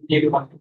ये भी बात है।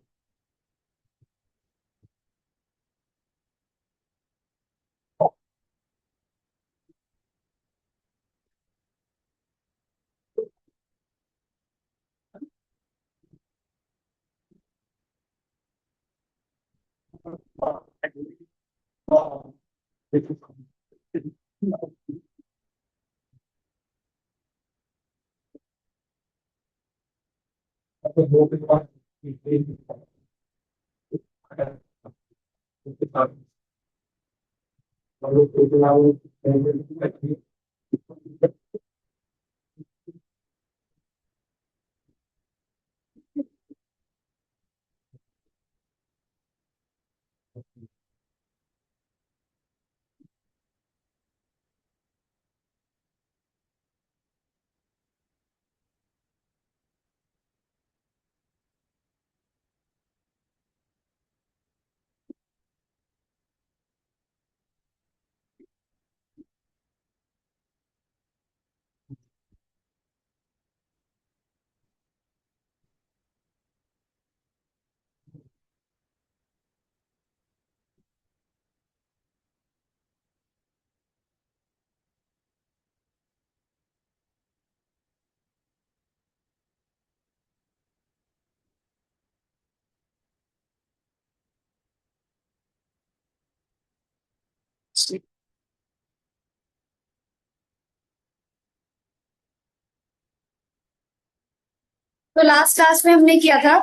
तो लास्ट क्लास में हमने किया था,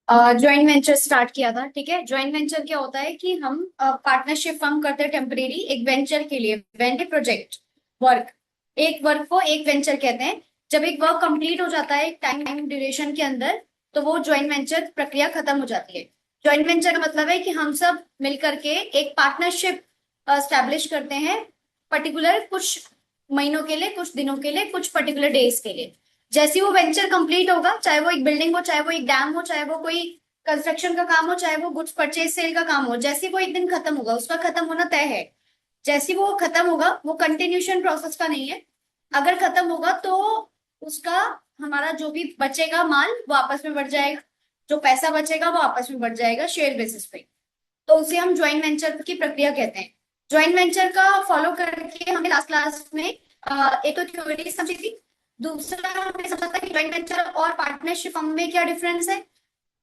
ज्वाइंट वेंचर स्टार्ट किया था। ठीक है, ज्वाइंट वेंचर क्या होता है कि हम पार्टनरशिप फॉर्म करते हैं टेम्परेरी एक वेंचर के लिए, वेंचर प्रोजेक्ट वर्क। एक वर्क को एक वेंचर कहते हैं। जब एक वर्क कंप्लीट हो जाता है एक टाइम ड्यूरेशन के अंदर, तो वो ज्वाइंट वेंचर प्रक्रिया खत्म हो जाती है। ज्वाइंट वेंचर का मतलब है कि हम सब मिलकर के एक पार्टनरशिप स्टैब्लिश करते हैं, पर्टिकुलर कुछ महीनों के लिए, कुछ दिनों के लिए, कुछ पर्टिकुलर डेज के लिए। जैसे ही वो वेंचर कंप्लीट होगा, चाहे वो एक बिल्डिंग हो, चाहे वो एक डैम हो, चाहे वो कोई कंस्ट्रक्शन का काम हो, चाहे वो गुड्स परचेज सेल का काम हो, जैसे ही वो एक दिन खत्म होगा, उसका खत्म होना तय है। जैसे ही वो खत्म होगा, वो कंटिन्यूशन प्रोसेस का नहीं है। अगर खत्म होगा तो उसका, हमारा जो भी बचेगा माल वो आपस में बढ़ जाएगा, जो पैसा बचेगा वो आपस में बढ़ जाएगा शेयर बेसिस पे। तो उसे हम ज्वाइंट वेंचर की प्रक्रिया कहते हैं। ज्वाइंट वेंचर का फॉलो करके हमने लास्ट क्लास में एक तो थ्योरी समझी थी, दूसरा हमने समझा था कि ज्वाइंट वेंचर और पार्टनरशिप फर्म में क्या डिफरेंस है,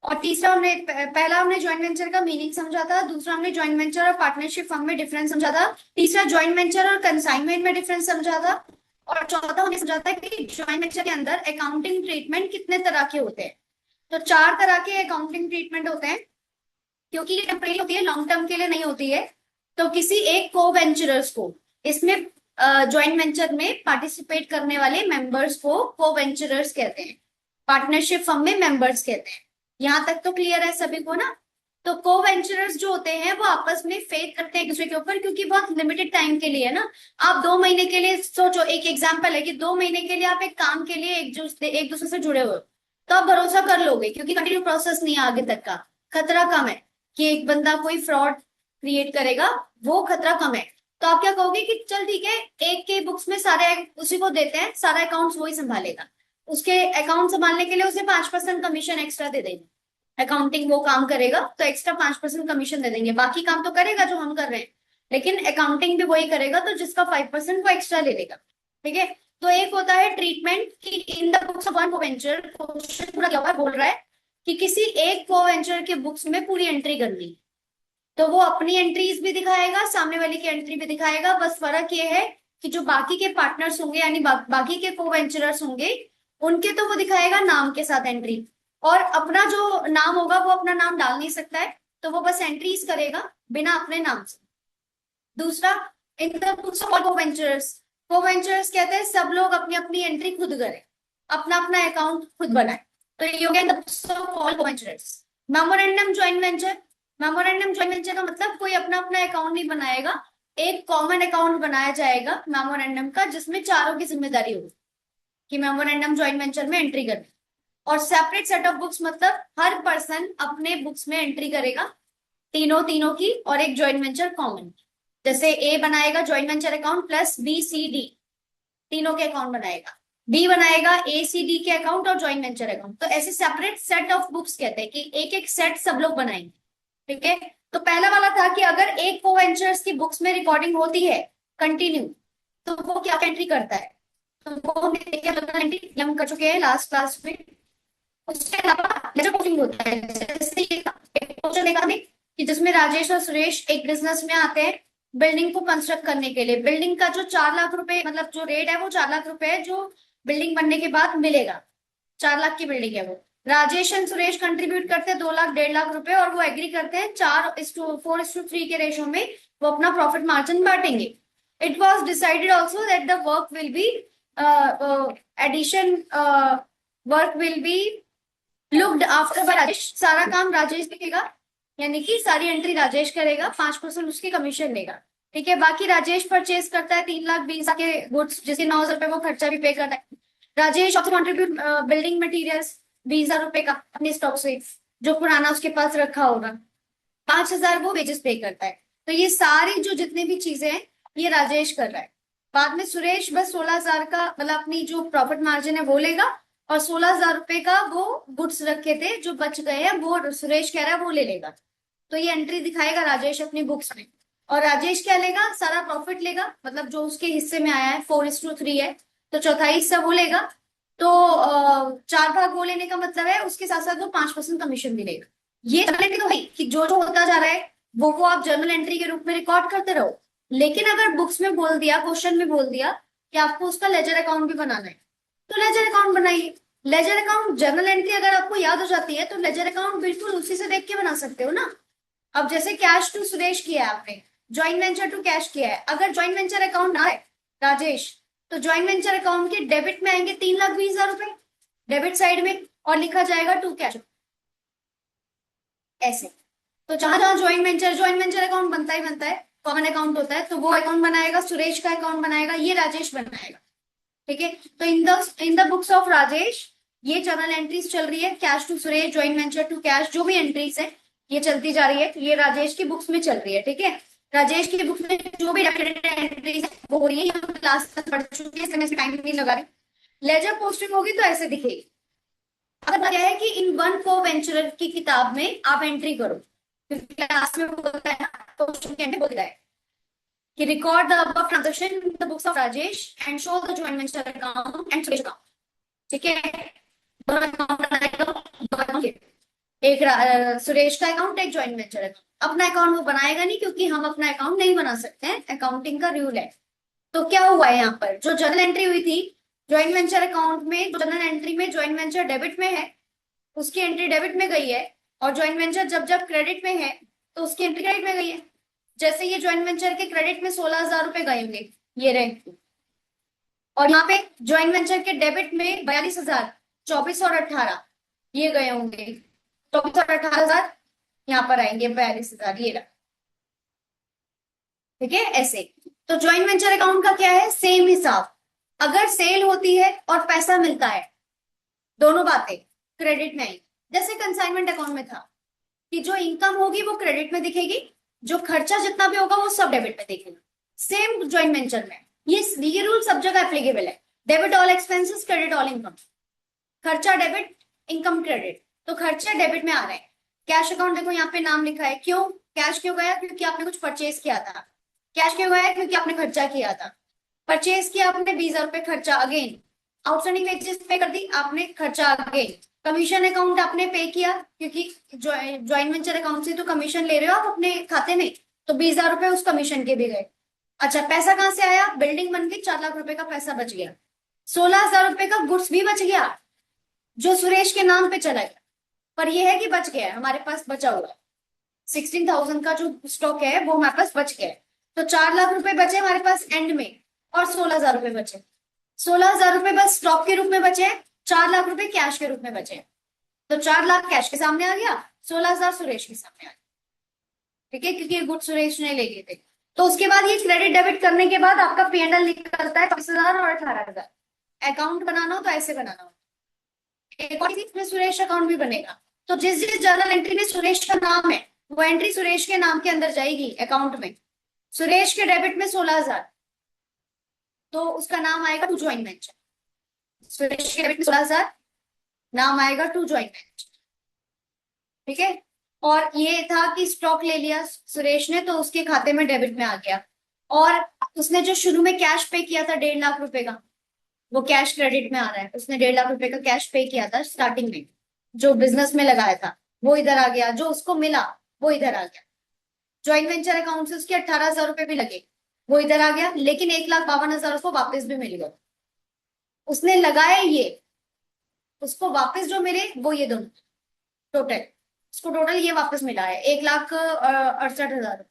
और तीसरा हमने पहला हमने ज्वाइंट वेंचर का मीनिंग समझा था, दूसरा हमने ज्वाइंट वेंचर और पार्टनरशिप फर्म में डिफरेंस समझा था, तीसरा ज्वाइंट वेंचर और कंसाइनमेंट में डिफरेंस समझा था, और चौथा हमने समझा था कि ज्वाइंट वेंचर के अंदर अकाउंटिंग ट्रीटमेंट कितने तरह के होते हैं। तो चार तरह के अकाउंटिंग ट्रीटमेंट होते हैं, क्योंकि ये टेम्परेरी होती है, लॉन्ग टर्म के लिए नहीं होती है। तो किसी एक को वेंचरर्स को, इसमें ज्वाइंट वेंचर में पार्टिसिपेट करने वाले मेंबर्स को को वेंचरर्स कहते हैं, पार्टनरशिप फर्म में मेंबर्स कहते हैं। यहां तक तो क्लियर है सभी को ना। तो को वेंचरर्स जो होते हैं वो आपस में फेथ करते हैं एक दूसरे के ऊपर, क्योंकि बहुत लिमिटेड टाइम के लिए है ना। आप 2 महीने के लिए सोचो, एक एग्जाम्पल है कि 2 महीने के लिए आप एक काम के लिए एक दूसरे से जुड़े हो, तो आप भरोसा कर लोगे, क्योंकि कंटिन्यू प्रोसेस नहीं है आगे तक का, खतरा कम है कि एक बंदा कोई फ्रॉड क्रिएट करेगा, वो खतरा कम है। तो आप क्या कहोगे कि चल ठीक है, एक के बुक्स में सारे उसी को देते हैं, सारा अकाउंट्स वही संभालेगा, उसके अकाउंट संभालने के लिए उसे 5% कमीशन एक्स्ट्रा दे देंगे। अकाउंटिंग वो काम करेगा तो एक्स्ट्रा 5% कमीशन दे देंगे, बाकी काम तो करेगा जो हम कर रहे हैं, लेकिन अकाउंटिंग भी वही करेगा, तो जिसका 5% वो एक्स्ट्रा ले लेगा। ठीक है। तो एक होता है ट्रीटमेंट कि इन the books of one venture, question पूरा क्या हुआ है, बोल रहा है कि किसी एक को वेंचर के बुक्स में पूरी एंट्री करनी, तो वो अपनी एंट्रीज भी दिखाएगा, सामने वाले की एंट्री भी दिखाएगा। बस फर्क ये है कि जो बाकी के पार्टनर्स होंगे, यानी बाकी के को वेंचरर्स होंगे, उनके तो वो दिखाएगा नाम के साथ एंट्री, और अपना जो नाम होगा वो अपना नाम डाल नहीं सकता है, तो वो बस एंट्रीज करेगा बिना अपने नाम से। दूसरा, इन द बुक्स ऑफ को वेंचरर्स, को वेंचरर्स कहते हैं सब लोग अपनी अपनी एंट्री खुद करें, अपना अपना अकाउंट खुद बनाए। तो ये हो गया in the books of all co-venturers. Memorandum joint venture, memorandum joint venture का मतलब कोई अपना अपना अकाउंट नहीं बनाएगा, एक कॉमन अकाउंट बनाया जाएगा मेमोरेंडम का, जिसमें चारों की जिम्मेदारी होगी कि मेमोरेंडम ज्वाइंट वेंचर में एंट्री करनी। और सेपरेट सेट ऑफ बुक्स मतलब हर पर्सन अपने बुक्स में एंट्री करेगा, तीनों तीनों की, और एक ज्वाइंट वेंचर कॉमन। जैसे ए बनाएगा joint venture account plus B C D, तीनों के अकाउंट बनाएगा। बी बनाएगा ए सी डी के अकाउंट और ज्वाइंट वेंचर अकाउंट। तो ऐसे सेपरेट सेट ऑफ बुक्स कहते हैं कि एक एक सेट सब लोग बनाएंगे, ठीक है। तो पहला वाला था कि अगर एक को वेंचर्स की बुक्स में रिकॉर्डिंग होती है कंटिन्यू, तो वो क्या एंट्री करता है, तो वो हमने देखा जर्नल एंट्री हम कर चुके हैं लास्ट क्लास में। उसके अलावा लेजर पोस्टिंग होता है, जैसे एक पोस्टर देखा हमने कि जिसमें राजेश और सुरेश एक बिजनेस में आते हैं बिल्डिंग को कंस्ट्रक्ट करने के लिए। बिल्डिंग का जो 4 लाख रुपए मतलब जो रेट है वो 4 लाख रुपए है, जो बिल्डिंग बनने के बाद मिलेगा। 4 लाख की बिल्डिंग है वो। राजेश एंड सुरेश कंट्रीब्यूट करते हैं 2 लाख 1.5 लाख रुपए, और वो एग्री करते हैं 4:4:3 के रेशो में वो अपना प्रॉफिट मार्जिन बांटेंगे। It was decided also that the work will be addition work will be looked after by Rajesh. सारा काम राजेश देखेगा, यानी कि सारी एंट्री राजेश करेगा, 5% उसकी कमीशन लेगा, ठीक है। बाकी राजेश परचेज करता है 3,20,000 के गुड्स, जिसके 9,000 रुपए वो खर्चा भी पे करता है। Rajesh also contribute building materials 20,000 रुपए का अपने स्टॉक से, जो पुराना उसके पास रखा होगा। 5,000 वो वेजेस पे करता है। तो ये सारी जो जितनी भी चीजें हैं ये राजेश कर रहा है। बाद में सुरेश बस 16,000 का मतलब अपनी जो प्रॉफिट मार्जिन है वो लेगा, और 16,000 रुपए का वो गुड्स रखे थे जो बच गए हैं वो सुरेश कह रहा है वो ले लेगा। तो ये एंट्री दिखाएगा राजेश अपनी बुक्स में। और राजेश क्या लेगा, सारा प्रॉफिट लेगा, मतलब जो उसके हिस्से में आया है 4:3 है, तो चौथाई हिस्सा वो लेगा। तो 4 भाग वो लेने का मतलब है उसके साथ साथ वो 5% कमीशन भी लेगा। ये जर्नल एंट्री तो भाई कि जो जो होता जा रहा है वो आप जर्नल एंट्री के रूप में रिकॉर्ड करते रहो। लेकिन अगर बुक्स में बोल दिया, क्वेश्चन में बोल दिया कि आपको उसका लेजर अकाउंट भी बनाना है, तो लेजर अकाउंट बनाइए। लेजर अकाउंट जर्नल एंट्री अगर आपको याद हो जाती है तो लेजर अकाउंट बिल्कुल उसी से देख के बना सकते हो ना। अब जैसे कैश टू सुरेश किया है आपने, ज्वाइंट वेंचर टू कैश किया है, अगर ज्वाइंट वेंचर अकाउंट आए राजेश, तो ज्वाइंट वेंचर अकाउंट के डेबिट में आएंगे 3,20,000 रुपए डेबिट साइड में, और लिखा जाएगा टू कैश ऐसे। तो जहां जहां ज्वाइंट वेंचर अकाउंट बनता ही बनता है, कॉमन अकाउंट होता है, तो वो अकाउंट बनाएगा, सुरेश का अकाउंट बनाएगा, ये राजेश बनाएगा, ठीक है। तो in the books of Rajesh ये जर्नल एंट्रीज चल रही है, cash to Suresh, joint venture to cash, जो भी एंट्रीज है ये चलती जा रही है, ये राजेश की बुक्स में चल रही है, ठीक है। राजेश की बुक्स में जो भी एंट्रीज वो हो रही है, हम क्लास तक पढ़ चुके हैं, टाइम नहीं लगा रहे। लेजर पोस्टिंग होगी तो ऐसे दिखेगी। अब क्या है कि इन वन को वेंचरर की किताब में आप एंट्री करो, क्योंकि क्लास में बोलता है ना, क्वेश्चन के अंदर बोलता है कि record the above transaction in the books of Rajesh and show the joint venture account and Suresh account, ठीक है। दोनों अकाउंट बनाएगा, दो अकाउंट, एक सुरेश का अकाउंट, एक ज्वाइंट वेंचर अकाउंट। अपना अकाउंट वो बनाएगा नहीं, क्योंकि हम अपना अकाउंट नहीं बना सकते हैं, अकाउंटिंग का रूल है। तो क्या हुआ है यहाँ पर, जो जर्नल एंट्री हुई थी ज्वाइंट वेंचर अकाउंट में, जर्नल एंट्री में ज्वाइंट वेंचर डेबिट में है, उसकी एंट्री डेबिट में गई है। और ज्वाइंट वेंचर जब जब क्रेडिट में है तो उसकी एंट्री क्रेडिट में गई है। जैसे ये ज्वाइंट वेंचर के क्रेडिट में 16,000 रुपए गए होंगे, ये रहे। और यहाँ पे ज्वाइंट वेंचर के डेबिट में 42,000, 24 और 18 ये गए होंगे। 24 और 18,000 यहाँ पर आएंगे, 42,000 ये रहा, ठीक है ऐसे। तो ज्वाइंट वेंचर अकाउंट का क्या है, सेम हिसाब। अगर सेल होती है और पैसा मिलता है, दोनों बातें क्रेडिट में आई। जैसे कंसाइनमेंट अकाउंट में था कि जो इनकम होगी वो क्रेडिट में दिखेगी, जो खर्चा जितना भी होगा वो सब डेबिट में दिखेगा। सेम ज्वाइंट वेंचर में ये रूल सब जगह एप्लीकेबल है। Debit all expenses, credit all income. खर्चा डेबिट, इनकम क्रेडिट, तो खर्चा डेबिट में आ रहे हैं। कैश अकाउंट देखो यहाँ पे नाम लिखा है, क्यों कैश क्यों गया, क्योंकि आपने कुछ परचेज किया था। कैश क्यों गया, क्योंकि आपने खर्चा किया था। परचेज किया आपने 20,000 रुपए, खर्चा अगेन। आउटस्टैंडिंग वेजेस पे कर दी आपने, खर्चा अगेन। कमीशन अकाउंट आपने पे किया, क्योंकि ज्वाइंट वेंचर अकाउंट से तो कमीशन ले रहे हो आप अपने खाते में, तो 20,000 रुपए उस कमीशन के भी गए। अच्छा, पैसा कहाँ से आया, बिल्डिंग बन गई, 4 लाख रुपए का पैसा बच गया। 16,000 रुपए का गुड्स भी बच गया, जो सुरेश के नाम पे चला गया, पर यह है कि बच गया, हमारे पास बचा हुआ 16,000 का जो स्टॉक है वो हमारे पास बच गया। तो 4 लाख रुपए बचे हमारे पास एंड में, और 16,000 रुपए बचे। 16,000 रुपए बस स्टॉक के रूप में बचे, 4 लाख रुपए कैश के रूप में बचे। तो 4 लाख कैश के सामने आ गया, 16,000 सुरेश के सामने आ गया, ठीक है, क्योंकि गुड सुरेश ने ले लिए थे। तो उसके बाद ये क्रेडिट डेबिट करने के बाद आपका P&L निकलता है 25,000 और 18,000। अकाउंट बनाना हो तो ऐसे बनाना हो। एक और इसमें सुरेश अकाउंट भी बनेगा। तो जिस जिस जर्नल एंट्री में सुरेश का नाम है वो एंट्री सुरेश के नाम के अंदर जाएगी अकाउंट में। सुरेश के डेबिट में 16,000, तो उसका नाम आएगा टू ज्वाइंट वेंचर। सुरेश के डेबिट में 16,000, नाम आएगा टू ज्वाइंट वेंचर, ठीक है। और ये था कि स्टॉक ले लिया सुरेश ने, तो उसके खाते में डेबिट में आ गया। और उसने जो शुरू में कैश पे किया था 1.5 लाख रुपए का, वो कैश क्रेडिट में आ रहा है। उसने 1.5 लाख रुपए का कैश पे किया था स्टार्टिंग में, जो बिजनेस में लगाया था वो इधर आ गया, जो उसको मिला वो इधर आ गया। ज्वाइंट वेंचर अकाउंट से उसके 18,000 रुपए भी लगे, वो इधर आ गया। लेकिन 1,52,000 उसको वापस भी मिल गया। उसने लगाए ये, उसको वापस जो मिले वो ये दोनों टोटल, उसको टोटल ये वापस मिला है 1,68,000।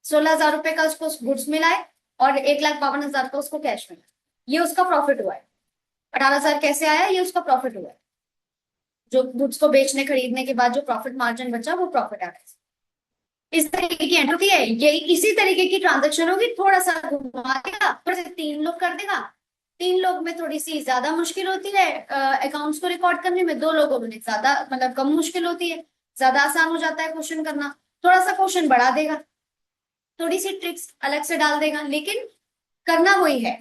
16,000 रुपए का उसको गुड्स मिला है और 1,52,000 का उसको कैश मिला। ये उसका प्रॉफिट हुआ है। 18,000 कैसे आया, ये उसका प्रॉफिट हुआ है। जो गुड्स को बेचने खरीदने के बाद जो प्रॉफिट मार्जिन बचा वो प्रॉफिट आ रहा है। इस तरीके की एंट्री है ये, इसी तरीके की ट्रांजेक्शन होगी। थोड़ा सा घुमा देगा, थोड़ा सा 3 लोग कर देगा। 3 लोग में थोड़ी सी ज्यादा मुश्किल होती है अकाउंट्स को रिकॉर्ड करने में, 2 लोगों में ज्यादा मतलब कम मुश्किल होती है, ज्यादा आसान हो जाता है क्वेश्चन करना। थोड़ा सा क्वेश्चन बढ़ा देगा, थोड़ी सी ट्रिक्स अलग से डाल देगा, लेकिन करना वही है।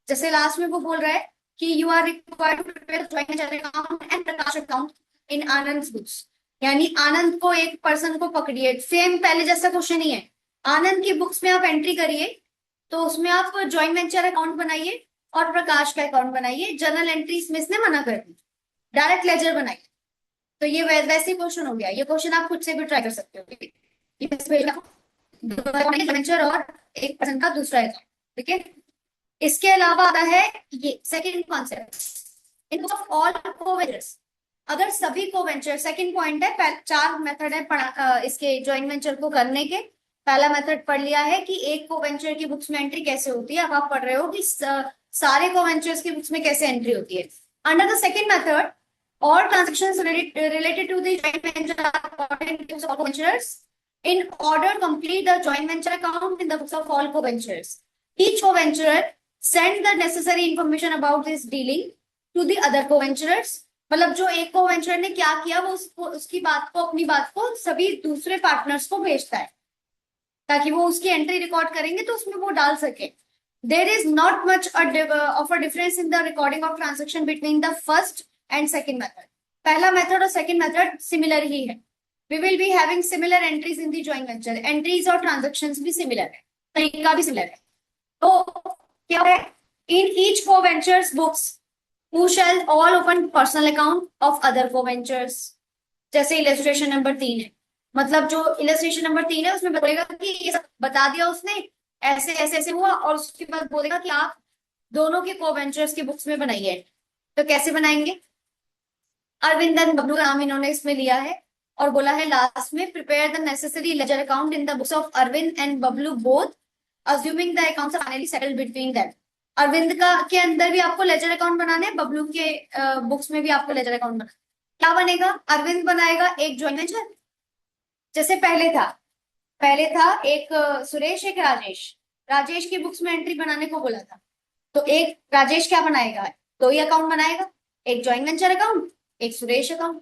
जैसे लास्ट में वो बोल रहा है कि you are required to prepare joint account and Prakash account in Anand books. यानी आनंद को एक पर्सन को पकड़िए, सेम पहले जैसा क्वेश्चन ही है। आनंद की बुक्स में आप एंट्री करिए, तो उसमें आप ज्वाइंट वेंचर अकाउंट बनाइए और प्रकाश का अकाउंट बनाइए। जर्नल एंट्रीज में इसने मना कर दी, डायरेक्ट लेजर बनाइए। तो ये वैसे क्वेश्चन हो गया। ये क्वेश्चन आप खुद से भी ट्राई कर सकते हो, वेंचर और एक पर्सन का दूसरा अकाउंट, ठीक है। इसके अलावा आता है ये second concept in of all co-venturers. अगर सभी कोवेंचर, सेकंड पॉइंट है, 4 मेथड है इसके ज्वाइंट वेंचर को करने के। पहला मेथड पढ़ लिया है कि एक कोवेंचर की बुक्स में एंट्री कैसे होती है। अब आप पढ़ रहे हो कि सारे कोवेंचर्स की बुक्स में कैसे एंट्री होती है। Under the second method, all transactions related to the joint venture are recorded in books of all co-ventures in order to complete the joint venture account in the books of all co-ventures. Each co-venturer send the necessary information about this dealing to the other co-venturers. मतलब जो एक co-venturer ने क्या किया वो उसकी बात को, अपनी बात को सभी दूसरे पार्टनर्स को भेजता है, ताकि वो उसकी एंट्री रिकॉर्ड करेंगे तो उसमें वो डाल सके। There is not much of a difference in the recording of transaction between the first and second method. पहला मेथड और सेकंड मेथड सिमिलर ही है। We will be having similar entries in the joint venture. Entries और transactions भी similar है, तरीका भी similar है। तो क्या है, in each co-ventures books who shall all open personal account of other co-ventures. जैसे इलस्ट्रेशन नंबर 3 है, मतलब जो इलस्ट्रेशन नंबर 3 है उसमें बोलेगा कि ये सब बता दिया उसने, ऐसे ऐसे ऐसे हुआ, और उसके बाद बोलेगा कि आप दोनों के को-वेंचर्स की बुक्स में बनाइए। तो कैसे बनाएंगे, अरविंद एंड बबलू नाम इन्होंने इसमें लिया है और बोला है लास्ट में prepare the necessary ledger account in the books of Arvind and Bablu both assuming the accounts are finally settled between them. Arvind का के अंदर भी आपको लेजर अकाउंट बनाने हैं, बबलू के बुक्स में भी आपको लेजर अकाउंट बनाना। क्या बनेगा, अरविंद बनाएगा एक ज्वाइंट वेंचर, जैसे पहले था एक सुरेश एक राजेश। राजेश की बुक्स में एंट्री बनाने को बोला था, तो एक राजेश क्या बनाएगा, 2 ही अकाउंट बनाएगा, एक ज्वाइंट वेंचर अकाउंट एक सुरेश अकाउंट।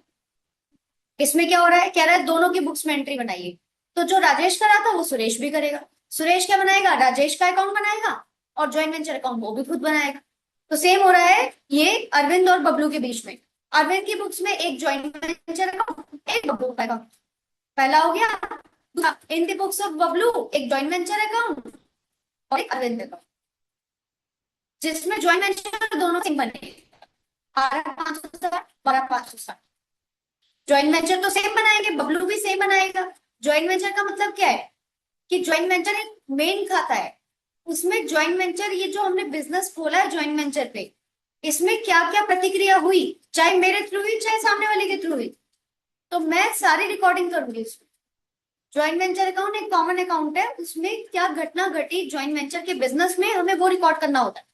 इसमें क्या हो रहा है, कह रहा है दोनों की बुक्स में एंट्री बनाइए। तो जो राजेश कर रहा था वो सुरेश भी करेगा। सुरेश क्या बनाएगा, राजेश का अकाउंट बनाएगा और ज्वाइंट वेंचर अकाउंट वो भी खुद बनाएगा। तो सेम हो रहा है ये अरविंद और बबलू के बीच में। अरविंद की बुक्स में एक ज्वाइंट वेंचर अकाउंट एक बबलू का अकाउंट, पहला हो गया। In the books of Bablu एक ज्वाइंट वेंचर अकाउंट और एक अरविंद अकाउंट, जिसमें ज्वाइंट वेंचर दोनों सेम बने, 560 ज्वाइंट वेंचर तो सेम बनाएंगे, बबलू भी सेम बनाएगा। ज्वाइंट वेंचर का मतलब क्या है कि ज्वाइंट वेंचर एक मेन खाता है, उसमें ज्वाइंट वेंचर ये जो हमने बिजनेस खोला है ज्वाइंट वेंचर पे, इसमें क्या क्या प्रतिक्रिया हुई, चाहे मेरे थ्रू हुई चाहे सामने वाले के थ्रू हुई, तो मैं सारी रिकॉर्डिंग करूंगी इसमें। ज्वाइंट वेंचर अकाउंट एक कॉमन अकाउंट है, उसमें क्या घटना घटी ज्वाइंट वेंचर के बिजनेस में हमें वो रिकॉर्ड करना होता है।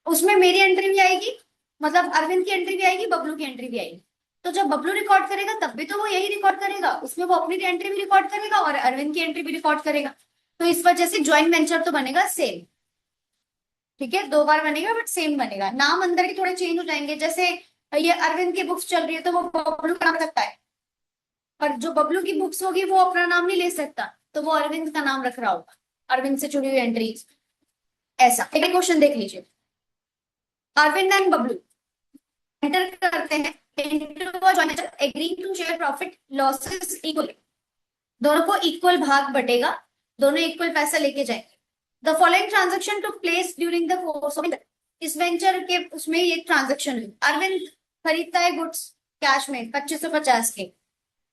उसमें मेरी एंट्री भी आएगी, मतलब अरविंद की एंट्री भी आएगी, बबलू की एंट्री भी आएगी। तो जब बबलू रिकॉर्ड करेगा तब भी तो वो यही रिकॉर्ड करेगा, उसमें वो अपनी एंट्री भी रिकॉर्ड करेगा और अरविंद की एंट्री भी रिकॉर्ड करेगा। तो इस वजह से ज्वाइंट वेंचर तो बनेगा सेम, ठीक है, 2 बार बनेगा बट सेम बनेगा। नाम अंदर के थोड़े चेंज हो जाएंगे, जैसे ये अरविंद की बुक्स चल रही है तो वो बबलू का नाम सकता है, पर जो बबलू की बुक्स होगी वो अपना नाम नहीं ले सकता, तो वो अरविंद का नाम रख रहा होगा, अरविंद से जुड़ी हुई एंट्रीज। ऐसा एक क्वेश्चन देख लीजिए, अरविंद एंड बबलू एंटर करते हैं into a joint venture, agreeing to share profit losses equally. दोनों को इक्वल भाग बटेगा, दोनों इक्वल पैसा लेके जाएंगे। The following transaction took place during the course of इस वेंचर के उसमें ये ट्रांजेक्शन हुई। अरविंद खरीदता है गुड्स कैश में 2550 के,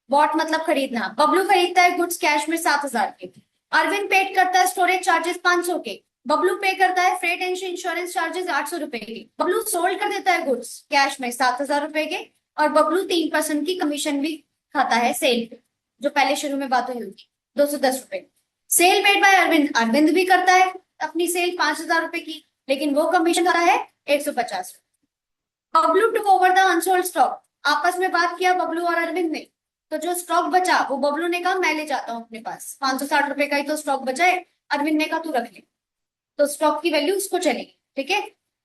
बॉट मतलब खरीदना। बबलू खरीदता है गुड्स कैश में 7000 के। अरविंद पेड करता है स्टोरेज चार्जेस 500 के। बबलू पे करता है फ्रेट एंड इंश्योरेंस चार्जेस 800 रुपए के। बबलू सोल्ड कर देता है गुड्स कैश में 7000 रुपए के, और बबलू 3% की कमीशन भी खाता है सेल पे, जो पहले शुरू में बात हुई होगी, 210 रुपए। Sale made by Arvind, Arvind भी करता है अपनी सेल 5000 रुपए की, लेकिन वो कमीशन खाता है 150। Bablu took over the unsold stock, आपस में बात किया बबलू और अरविंद ने, तो जो स्टॉक बचा वो बबलू ने कहा मैं ले जाता हूँ अपने पास, 560 रुपए का ही तो स्टॉक बचा है। अरविंद ने कहा तू रख ले, तो स्टॉक की वैल्यू उसको चलेगी। ठीक है।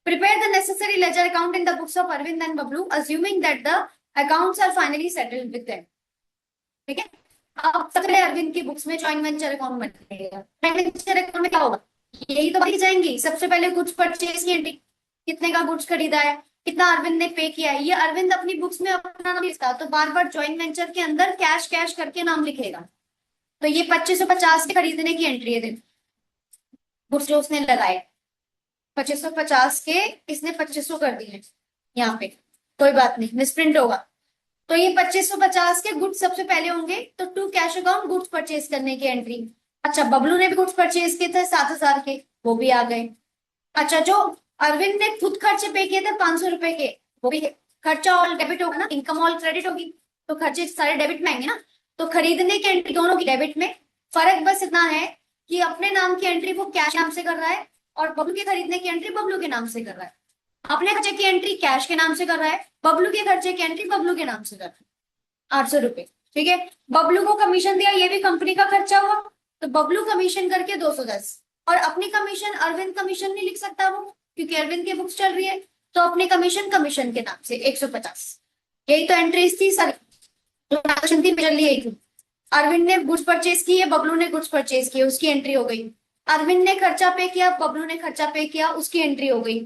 Prepare the necessary ledger account in the books of Arvind and Bablu assuming that the accounts are finally settled with them. ठीक है। अब सबसे पहले अरविंद की बुक्स में जॉइंट वेंचर अकाउंट बनेगा। जॉइंट वेंचर अकाउंट में क्या होगा, यही तो बात जाएंगी। सबसे पहले गुड्स परचेज की एंट्री, कितने का गुड्स खरीदा है, कितना अरविंद ने पे किया है। ये अरविंद अपनी बुक्स में अपना नाम लिखता है, तो बार बार जॉइंट वेंचर के अंदर कैश कैश करके नाम लिखेगा। तो ये 2550 के खरीदने की एंट्री है, गुड्स जो उसने लगाए 2550 के, इसने 2500 कर दिए यहाँ पे, कोई बात नहीं, मिसप्रिंट होगा। तो ये 2550 के गुड्स सबसे पहले होंगे, तो to cash account goods purchase करने की एंट्री। अच्छा, बबलू ने भी गुड्स परचेज किए थे 7000 के, वो भी आ गए। अच्छा, जो अरविंद ने खुद खर्चे पे किए थे 500 रुपए के, वो भी खर्चा ऑल डेबिट होगा ना, इनकम ऑल क्रेडिट होगी, तो खर्चे सारे डेबिट में आएंगे ना। तो खरीदने की एंट्री दोनों की डेबिट में, फर्क बस इतना है कि अपने नाम की एंट्री वो कैश नाम से कर रहा है, और बबलू के खरीदने की एंट्री बबलू के नाम से कर रहा है। अपने खर्चे की एंट्री कैश के नाम से कर रहा है, बबलू के खर्चे की एंट्री बबलू के नाम से कर रहा है, 800 रुपए। ठीक है। बबलू को कमीशन दिया, ये भी कंपनी का खर्चा हुआ, तो बबलू कमीशन करके 210, और अपनी कमीशन अरविंद कमीशन नहीं लिख सकता वो, क्योंकि अरविंद की बुक्स चल रही है, तो अपनी कमीशन कमीशन के नाम से 150। यही तो एंट्रीज थी सारी, ट्रांजेक्शन थी मेजरली यही थी। अरविंद ने गुड्स परचेज की है, बबलू ने गुड्स परचेज किए, उसकी एंट्री हो गई। अरविंद ने खर्चा पे किया, बबलू ने खर्चा पे किया, उसकी एंट्री हो गई।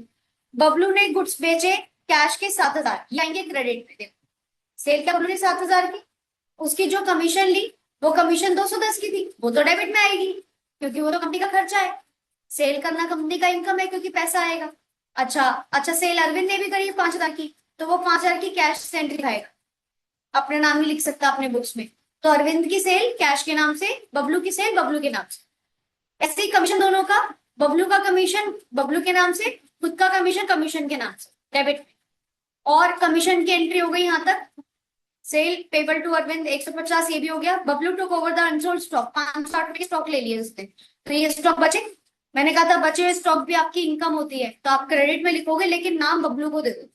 बबलू ने गुड्स बेचे कैश के 7000, ये आएंगे क्रेडिट पे। सेल क्या बबलू ने 7000 की, उसकी जो कमीशन ली वो कमीशन 210 की थी, वो तो डेबिट में आएगी, क्योंकि वो तो कंपनी का खर्चा है। सेल करना कंपनी का इनकम है, क्योंकि पैसा आएगा। अच्छा अच्छा, सेल अरविंद ने भी करी 5000 की, तो वो 5000 की कैश से एंट्री दिखाएगा, अपना नाम नहीं लिख सकता अपने बुक्स में, तो अरविंद की सेल कैश के नाम से, बबलू की सेल बबलू के नाम से। ऐसे ही कमीशन दोनों का, बबलू का कमीशन बबलू के नाम से, खुद का कमीशन कमीशन के नाम से डेबिट में, और कमीशन की एंट्री हो गई यहाँ तक। सेल पेबल टू अरविंद 150, ये भी हो गया। Bablu took over the unsold stock, 560 रुपए स्टॉक ले लिए उसने, तो ये स्टॉक बचे। मैंने कहा था बचे हुए स्टॉक भी आपकी इनकम होती है, तो आप क्रेडिट में लिखोगे, लेकिन नाम बबलू को दे दो।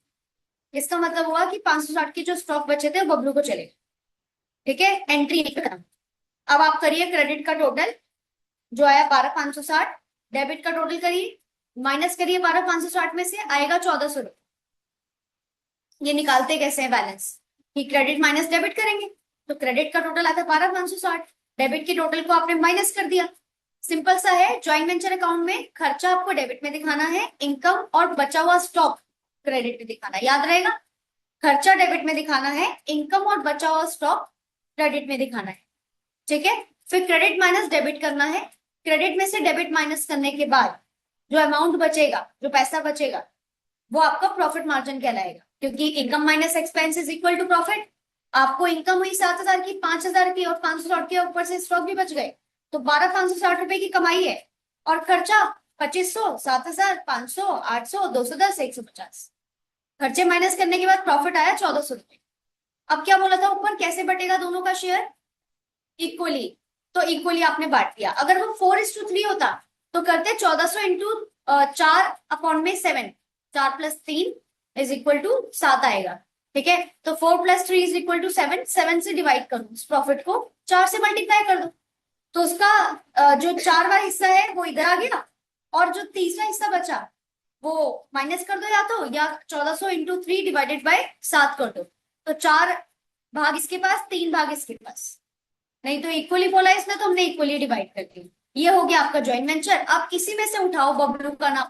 इसका मतलब हुआ कि 560 के जो स्टॉक बचे थे वो बबलू को चले। ठीक है, एंट्री करना। अब आप करिए क्रेडिट का टोटल, जो आया 12560, डेबिट का टोटल करिए, माइनस करिए 12560 में से, आएगा 1400 रुपए। ये निकालते कैसे हैं बैलेंस, कि क्रेडिट माइनस डेबिट करेंगे, तो क्रेडिट का टोटल आता है 12560, डेबिट के टोटल को आपने माइनस कर दिया। सिंपल सा है। ज्वाइंट वेंचर अकाउंट में खर्चा आपको डेबिट में दिखाना है, इनकम और बचा हुआ स्टॉक क्रेडिट में दिखाना है, याद रहेगा। खर्चा डेबिट में दिखाना है, इनकम और बचा हुआ स्टॉक क्रेडिट में दिखाना है। ठीक है। फिर क्रेडिट माइनस डेबिट करना है, क्रेडिट में से डेबिट माइनस करने के बाद जो अमाउंट बचेगा, जो पैसा बचेगा, वो आपका प्रॉफिट मार्जिन कहलाएगा, क्योंकि income minus expense is equal to profit. आपको इनकम हुई 7000 की, 5000 की, और 560 के ऊपर से स्टॉक भी बच गए, तो 12560 रुपए की कमाई है। और खर्चा 2500, 7000, 500, 800, 210, 150। खर्चे माइनस करने के बाद प्रॉफिट आया 1400 रुपए। अब क्या बोला था ऊपर, कैसे बटेगा दोनों का शेयर, इक्वली, तो इक्वली आपने बांट दिया। अगर वो 4:3 होता तो करते 1400 इंटू 4 अपॉन में 7, 4 + 3 इज इक्वल टू 7 आएगा। ठीक है, तो 4 + 3 इज इक्वल टू 7, 7 से डिवाइड करो, उस प्रॉफिट को 4 से मल्टीप्लाई कर दो, तो उसका जो 4वां हिस्सा है वो इधर आ गया, और जो तीसरा हिस्सा बचा वो माइनस कर दो, या 1400 इंटू 3 डिवाइडेड बाय 7 कर दो, तो 4 भाग इसके पास, 3 भाग इसके पास। नहीं तो इक्वली बोला इसने, तो हमने इक्वली डिवाइड कर दिया। ये हो गया आपका जॉइंट वेंचर। अब किसी में से उठाओ बबलू का नाम,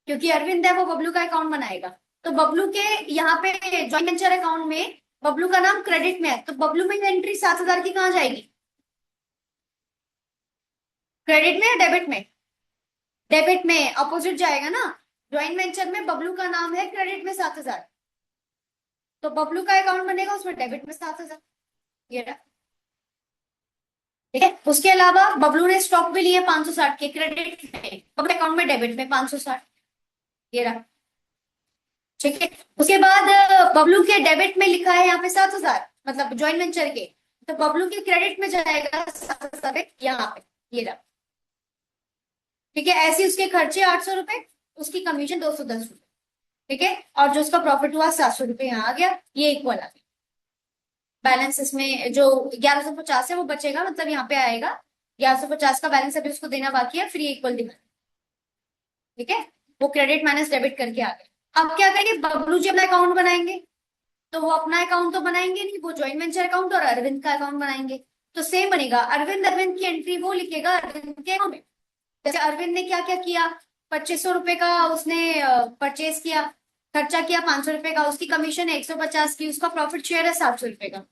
क्योंकि अरविंद है वो बबलू का अकाउंट बनाएगा, तो बबलू के यहाँ पे जॉइंट वेंचर अकाउंट में बबलू का नाम क्रेडिट में है, तो बबलू में एंट्री 7,000 की कहाँ जाएगी? क्रेडिट में या डेबिट में? डेबिट में, अपोजिट जाएगा ना। ज्वाइंट वेंचर में बबलू का नाम है क्रेडिट में 7,000, तो बबलू का अकाउंट बनेगा उसमें डेबिट में 7,000। ये रहा। ठीक है, उसके अलावा बबलू ने स्टॉक भी लिए 560 के क्रेडिट में, बबलू अकाउंट में डेबिट में 560। ये रहा। ठीक है, उसके बाद बबलू के डेबिट में लिखा है यहाँ पे 7,000, मतलब ज्वाइंट वेंचर के, तो बबलू के क्रेडिट में जाएगा 7,000 यहाँ पे। ये रहा। ठीक है, ऐसे उसके खर्चे 800 रुपए, उसकी कमीशन 210 रुपए। ठीक है, और जो उसका प्रॉफिट हुआ 700 रुपए यहाँ आ गया, ये इक्वल आ गया। बैलेंस इसमें जो 1150 है वो बचेगा, मतलब यहाँ पे आएगा 1150 का बैलेंस अभी उसको देना बाकी है, फिर ये इक्वल दिखा। ठीक है, वो क्रेडिट माइनस डेबिट करके आ गए। अब क्या करेंगे, बबलू जी अपना अकाउंट बनाएंगे, तो वो अपना अकाउंट तो बनाएंगे नहीं, वो ज्वाइंट वेंचर अकाउंट और अरविंद का अकाउंट बनाएंगे। तो सेम बनेगा, अरविंद अरविंद की एंट्री वो लिखेगा अरविंद के अकाउंट में। जैसे अरविंद ने क्या क्या किया, 2500 रुपए का उसने परचेज किया, खर्चा किया 500 रुपए का, उसकी कमीशन है 150 की, उसका प्रॉफिट शेयर है 700 रुपए का।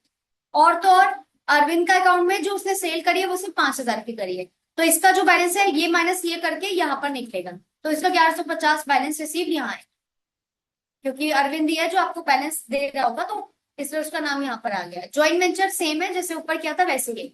और तो और अरविंद का अकाउंट में जो उसने सेल करी है वो सिर्फ 5,000 की करी है, तो इसका जो बैलेंस है ये माइनस ये करके यहाँ पर निकलेगा, तो इसका 1150 बैलेंस रिसीव यहाँ है, क्योंकि अरविंद ही है जो आपको बैलेंस दे रहा होगा, तो इसलिए उसका नाम यहाँ पर आ गया। ज्वाइंट वेंचर सेम है, जैसे ऊपर किया था वैसे ही,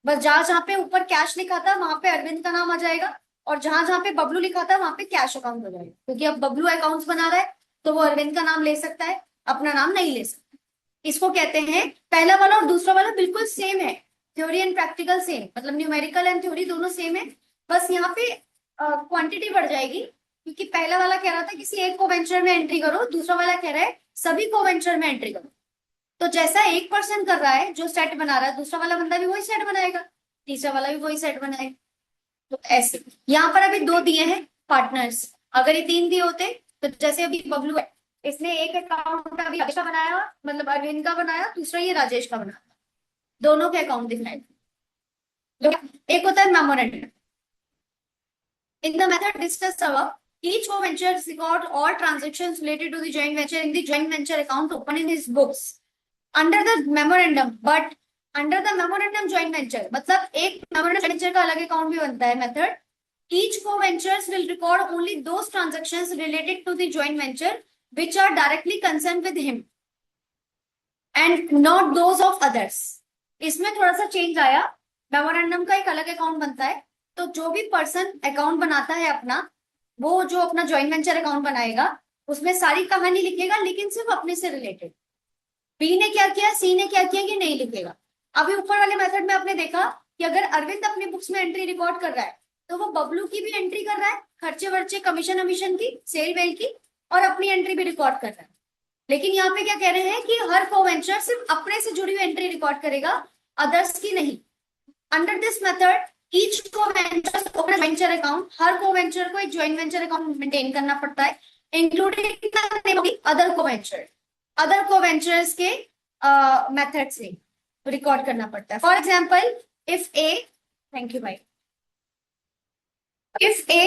बस जहां जहां पे ऊपर कैश लिखा था वहां पे अरविंद का नाम आ जाएगा, और जहां जहां पे बबलू लिखा था वहां पे कैश अकाउंट हो जाएगा, क्योंकि अब बबलू अकाउंट्स बना रहा है तो वो अरविंद का नाम ले सकता है, अपना नाम नहीं ले सकता। इसको कहते हैं, पहला वाला और दूसरा वाला बिल्कुल सेम है, थ्योरी एंड प्रैक्टिकल सेम, मतलब न्यूमेरिकल एंड थ्योरी दोनों सेम है, बस यहाँ पे क्वांटिटी बढ़ जाएगी, क्योंकि पहला वाला कह रहा था किसी एक को वेंचर में एंट्री करो, दूसरा वाला कह रहा है सभी को वेंचर में एंट्री करो। तो जैसा एक पर्सन कर रहा है जो सेट बना रहा है, दूसरा वाला बंदा भी वही सेट बनाएगा, तीसरा वाला भी वही सेट बनाएगा। तो ऐसे यहाँ पर अभी दो दिए हैं पार्टनर्स, अगर ये तीन दिए होते तो जैसे अभी बबलू है, इसने एक अकाउंट अभी राजेश का बनाया, मतलब अरविंद का बनाया, दूसरा ये राजेश का बनाया, दोनों के अकाउंट दिखाए। तो एक होता है memorandum. In the method discussed above, each co-venture record all transactions related to the joint venture in the joint venture account open in his books under the memorandum, but under the memorandum joint venture, मतलब एक memorandum joint venture का अलग account भी बनता है method. Each co-ventures will record only those transactions related to the joint venture which are directly concerned with him and not those of others। इसमें थोड़ा सा चेंज आया, मेमोरेंडम का एक अलग अकाउंट बनता है, तो जो भी पर्सन अकाउंट बनाता है अपना, वो जो अपना ज्वाइंट वेंचर अकाउंट बनाएगा उसमें सारी कहानी लिखेगा, लेकिन सिर्फ अपने से रिलेटेड। बी ने क्या किया, सी ने क्या किया, ये नहीं लिखेगा। अभी ऊपर वाले मेथड में आपने देखा कि अगर अरविंद अपनी बुक्स में एंट्री रिकॉर्ड कर रहा है तो वो बबलू की भी एंट्री कर रहा है, खर्चे वर्चे कमीशन अमीशन की, सेल वेल की, और अपनी एंट्री भी रिकॉर्ड कर रहा है। लेकिन यहाँ पे क्या कह रहे हैं कि हर कोवेंचर सिर्फ अपने से जुड़ी हुई एंट्री रिकॉर्ड करेगा, अदर्स की नहीं। Under this method each co-venturer open venture account, हर कोवेंचर को एक ज्वाइंट वेंचर अकाउंट मेंटेन करना पड़ता है, including other co-venturer, other co-venturers के मेथड से रिकॉर्ड करना पड़ता है। For example if A, thank you भाई, if A,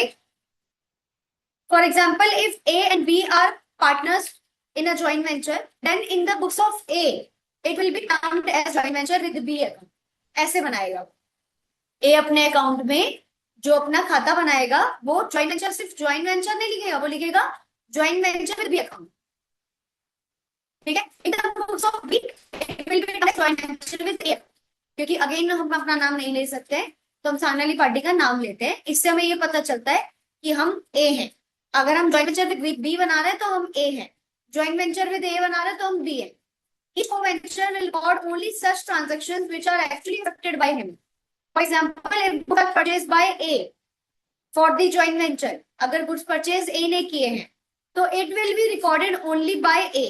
for example, if A and B are partners in a joint venture, then in the books of A, it will be termed as joint venture with B account। ऐसे बनाएगा A अपने account में जो अपना खाता बनाएगा वो joint venture, सिर्फ ज्वाइंट वेंचर नहीं लिखेगा, वो लिखेगा joint venture with B account. ठीक है, इन the books of B it will be joint venture with A, क्योंकि अगेन हम अपना नाम नहीं ले सकते, तो हम सामने वाली पार्टी का नाम लेते हैं, इससे हमें ये पता चलता है कि हम ए हैं। अगर हम ज्वाइंट वेंचर विद बी बना रहे हैं तो हम ए हैं, ज्वाइंट वेंचर विद ए बना रहे हैं तो हम बी हैं। Each co-venture will record only such transactions which are actually affected by him। For example, if goods are purchased by A for the joint venture, अगर गुड्स परचेज ए ने किए हैं तो it will be recorded only by A,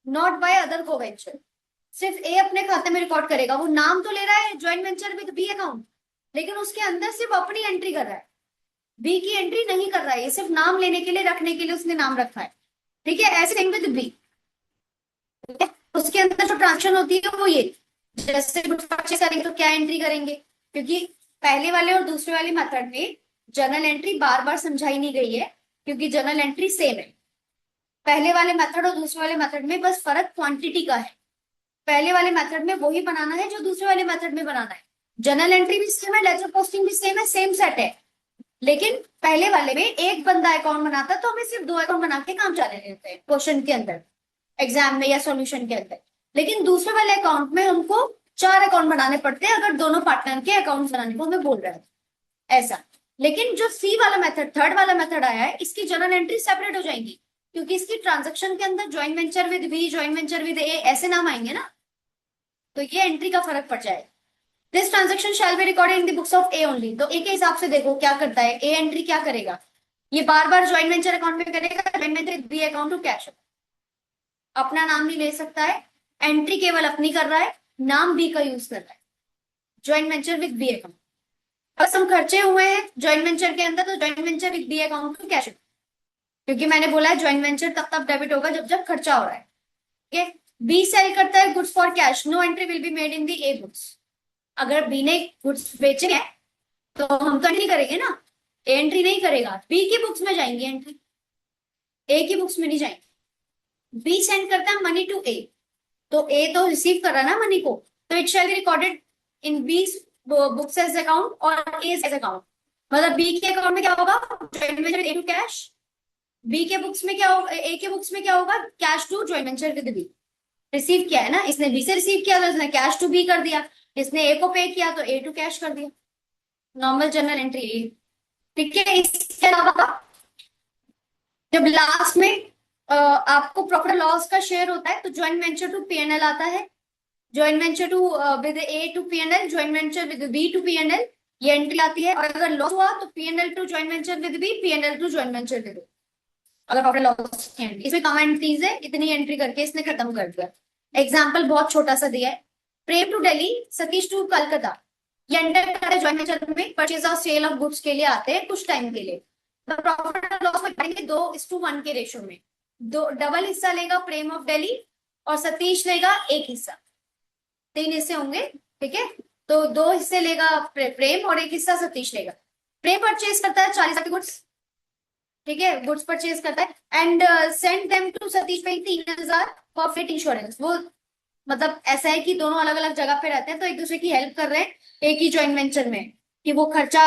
not by other co-venturer. सिर्फ A अपने खाते में record करेगा, वो नाम तो ले रहा है joint venture with B account, लेकिन उसके अंदर सिर्फ अपनी एंट्री कर रहा है, बी की एंट्री नहीं कर रहा है, ये सिर्फ नाम लेने के लिए, रखने के लिए उसने नाम रखा है। ठीक है, ऐसे सेम विद बी, उसके अंदर जो ट्रांजेक्शन होती है वो ये, जैसे गुड्स परचेज करेंगे तो क्या एंट्री करेंगे, क्योंकि पहले वाले और दूसरे वाले मेथड में जर्नल एंट्री बार बार समझाई नहीं गई है, क्योंकि जर्नल एंट्री सेम है। पहले वाले मेथड और दूसरे वाले मेथड में बस फर्क क्वांटिटी का है। पहले वाले मेथड में वही बनाना है जो दूसरे वाले मेथड में बनाना है। जर्नल एंट्री भी सेम है, लेजर पोस्टिंग भी सेम है, सेम सेट है। लेकिन पहले वाले में एक बंदा अकाउंट बनाता है तो हमें सिर्फ 2 अकाउंट बना के काम चले लेते हैं क्वेश्चन के अंदर, एग्जाम में या सॉल्यूशन के अंदर। लेकिन दूसरे वाले अकाउंट में हमको 4 अकाउंट बनाने पड़ते हैं अगर दोनों पार्टनर के अकाउंट बनाने को हमें बोल रहा है ऐसा। लेकिन जो सी वाला मेथड, थर्ड वाला मेथड आया है, इसकी जर्नल एंट्री सेपरेट हो जाएंगी, क्योंकि इसकी ट्रांजेक्शन के अंदर joint venture with B, joint venture with A ऐसे नाम आएंगे ना, तो ये एंट्री का फर्क पड़ जाएगा। This transaction shall be recorded in the books of A only. तो ए के हिसाब से देखो क्या करता है, ए एंट्री क्या करेगा, ये बार बार ज्वाइंट वेंचर अकाउंट में करेगा, joint venture B account to cash, अपना नाम नहीं ले सकता है, एंट्री केवल अपनी कर रहा है, नाम बी का यूज कर रहा है, joint venture with B account. बस हम खर्चे हुए हैं ज्वाइंट वेंचर के अंदर, तो joint venture with B account to cash, क्योंकि मैंने बोला है ज्वाइंट वेंचर तब तब डेबिट होगा जब जब खर्चा हो रहा है। ठीक है, बी सेल करता है goods for cash, no entry will be made in the A books. अगर बी ने गुड्स बेचे हैं तो हम तो एंट्री करेंगे ना, ए एंट्री नहीं करेगा, बी की बुक्स में जाएंगे एंट्री, ए की बुक्स में नहीं जाएंगे। बी सेंड करता है मनी टू ए, तो ए तो रिसीव कर रहा है ना मनी को, तो it shall be recorded in B books as account और ए एज अकाउंट। मतलब बी के अकाउंट में क्या होगा, joint venture A to cash, B के बुक्स में क्या होगा, ए के बुक्स में क्या होगा, cash to joint venture with B. Receive किया है ना, इसने बी से रिसीव किया तो इसने कैश टू बी कर दिया, इसने ए को पे किया तो ए टू कैश कर दिया, नॉर्मल जर्नल एंट्री। ठीक है, इसके अलावा जब लास्ट में आपको प्रॉफिट लॉस का शेयर होता है तो ज्वाइंट वेंचर टू पीएनएल आता है, joint venture to with A to PNL, joint venture with B to PNL, ये एंट्री आती है। और अगर लॉस हुआ तो PNL to joint venture with B, PNL to joint venture with B. अगर प्रॉफिट लॉस की एंट्री, इसमें कम एंट्रीज है, इतनी एंट्री करके इसने खत्म कर दिया। एग्जाम्पल बहुत छोटा सा दिया है, प्रेम टू दिल्ली, सतीश टू कलकत्ता, ये एंटर करते ज्वाइंट वेंचर में परचेज और सेल ऑफ गुड्स के लिए आते हैं कुछ टाइम के लिए। प्रॉफिट लॉस में पाएंगे 2:1 के रेशो में, दो डबल हिस्सा लेगा प्रेम ऑफ दिल्ली और सतीश लेगा एक हिस्सा, 3 हिस्से होंगे। ठीक है, तो 2 हिस्से लेगा प्रेम और 1 हिस्सा सतीश लेगा। प्रेम परचेज करता है 40,000 के गुड्स, ठीक है, गुड्स परचेज करता है and send them to Satish pay 3,000 for fleet insurance. वो मतलब ऐसा है कि दोनों अलग अलग जगह पे रहते हैं तो एक दूसरे की हेल्प कर रहे हैं एक ही ज्वाइंट वेंचर में, कि वो खर्चा